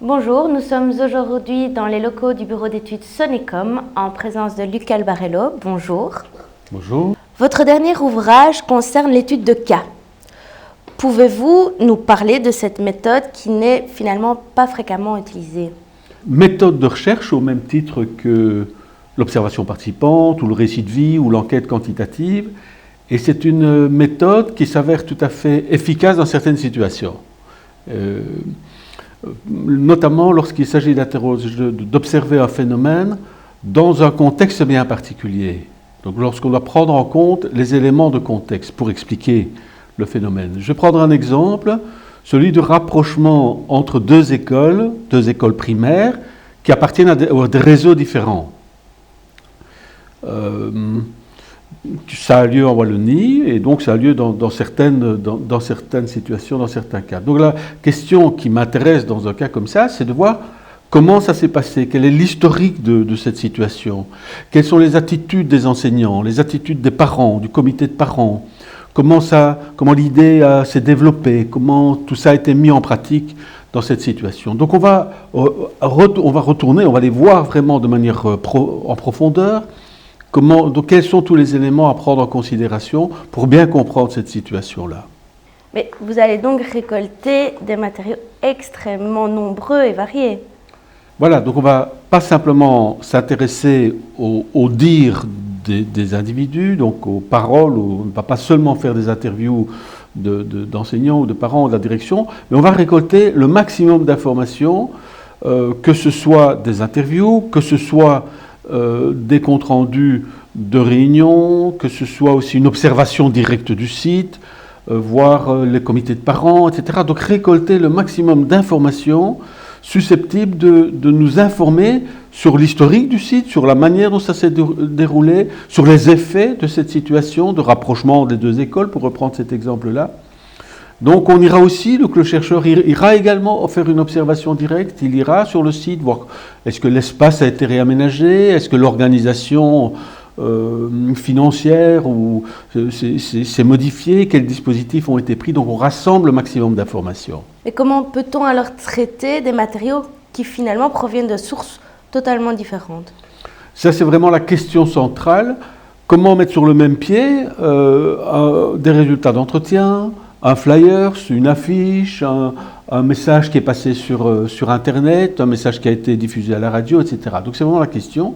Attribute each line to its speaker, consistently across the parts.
Speaker 1: Bonjour, nous sommes aujourd'hui dans les locaux du bureau d'études Sonecom en présence de Luc Albarello. Bonjour.
Speaker 2: Bonjour.
Speaker 1: Votre dernier ouvrage concerne l'étude de cas. Pouvez-vous nous parler de cette méthode qui n'est finalement pas fréquemment utilisée?
Speaker 2: Méthode de recherche au même titre que l'observation participante ou le récit de vie ou l'enquête quantitative. Et c'est une méthode qui s'avère tout à fait efficace dans certaines situations. Notamment lorsqu'il s'agit d'observer un phénomène dans un contexte bien particulier. Donc lorsqu'on doit prendre en compte les éléments de contexte pour expliquer le phénomène. Je vais prendre un exemple, celui du rapprochement entre deux écoles primaires qui appartiennent à des réseaux différents. Ça a lieu en Wallonie et donc ça a lieu dans certaines situations, dans certains cas. Donc la question qui m'intéresse dans un cas comme ça, c'est de voir comment ça s'est passé, quel est l'historique de cette situation, quelles sont les attitudes des enseignants, les attitudes des parents, du comité de parents, comment l'idée s'est développée, comment tout ça a été mis en pratique dans cette situation. Donc on va retourner, on va les voir vraiment de manière en profondeur. Donc, quels sont tous les éléments à prendre en considération pour bien comprendre cette situation-là?
Speaker 1: Mais vous allez donc récolter des matériaux extrêmement nombreux et variés.
Speaker 2: Voilà, donc on ne va pas simplement s'intéresser au dire des individus, donc aux paroles, on ne va pas seulement faire des interviews d'enseignants ou de parents ou de la direction, mais on va récolter le maximum d'informations, que ce soit des interviews, que ce soit des comptes rendus de réunions, que ce soit aussi une observation directe du site, voir les comités de parents, etc. Donc récolter le maximum d'informations susceptibles de nous informer sur l'historique du site, sur la manière dont ça s'est déroulé, sur les effets de cette situation de rapprochement des deux écoles, pour reprendre cet exemple-là. Donc on ira aussi, donc le chercheur ira également faire une observation directe, il ira sur le site voir est-ce que l'espace a été réaménagé, est-ce que l'organisation financière s'est modifiée, quels dispositifs ont été pris, donc on rassemble le maximum d'informations.
Speaker 1: Mais comment peut-on alors traiter des matériaux qui finalement proviennent de sources totalement différentes?
Speaker 2: Ça c'est vraiment la question centrale, comment mettre sur le même pied des résultats d'entretien, un flyer, une affiche, un message qui est passé sur Internet, un message qui a été diffusé à la radio, etc. Donc c'est vraiment la question.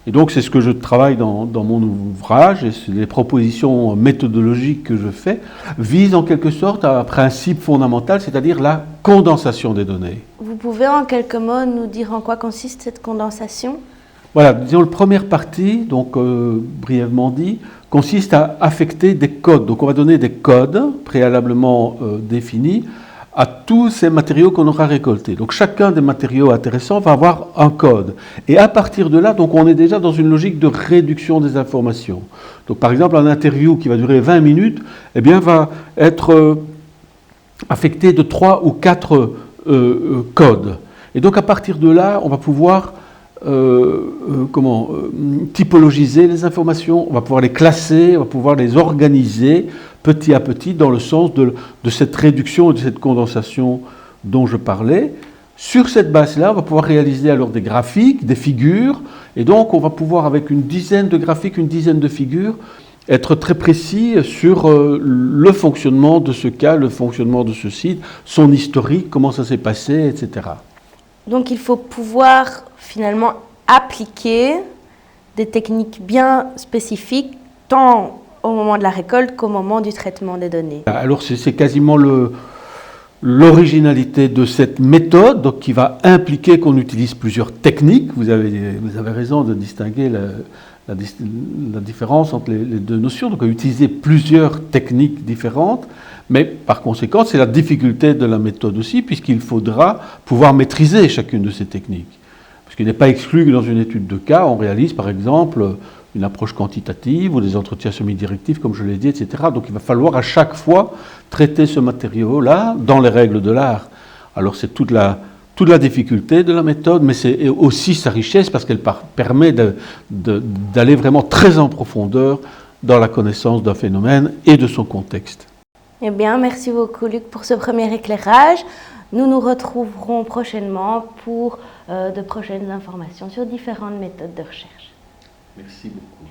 Speaker 2: Et donc c'est ce que je travaille dans mon ouvrage, et les propositions méthodologiques que je fais visent en quelque sorte à un principe fondamental, c'est-à-dire la condensation des données.
Speaker 1: Vous pouvez en quelques mots nous dire en quoi consiste cette condensation?
Speaker 2: Voilà, disons, la première partie, donc brièvement dit, consiste à affecter des codes. Donc on va donner des codes préalablement définis à tous ces matériaux qu'on aura récoltés. Donc chacun des matériaux intéressants va avoir un code. Et à partir de là, donc on est déjà dans une logique de réduction des informations. Donc par exemple, un interview qui va durer 20 minutes, eh bien, va être affecté de 3 ou 4 codes. Et donc à partir de là, on va pouvoir typologiser les informations, on va pouvoir les classer, on va pouvoir les organiser petit à petit dans le sens de cette réduction et de cette condensation dont je parlais. Sur cette base-là, on va pouvoir réaliser alors des graphiques, des figures, et donc on va pouvoir avec une dizaine de graphiques, une dizaine de figures, être très précis sur le fonctionnement de ce cas, le fonctionnement de ce site, son historique, comment ça s'est passé, etc.
Speaker 1: Donc il faut pouvoir finalement appliquer des techniques bien spécifiques, tant au moment de la récolte qu'au moment du traitement des données.
Speaker 2: Alors c'est quasiment l'originalité de cette méthode, donc qui va impliquer qu'on utilise plusieurs techniques. Vous avez raison de distinguer la différence entre les deux notions, donc utiliser plusieurs techniques différentes. Mais par conséquent, c'est la difficulté de la méthode aussi, puisqu'il faudra pouvoir maîtriser chacune de ces techniques. Parce qu'il n'est pas exclu que dans une étude de cas, on réalise par exemple une approche quantitative ou des entretiens semi-directifs, comme je l'ai dit, etc. Donc il va falloir à chaque fois traiter ce matériau-là dans les règles de l'art. Alors c'est toute la difficulté de la méthode, mais c'est aussi sa richesse, parce qu'elle permet d'aller vraiment très en profondeur dans la connaissance d'un phénomène et de son contexte.
Speaker 1: Eh bien, merci beaucoup Luc pour ce premier éclairage. Nous nous retrouverons prochainement pour de prochaines informations sur différentes méthodes de recherche.
Speaker 2: Merci beaucoup.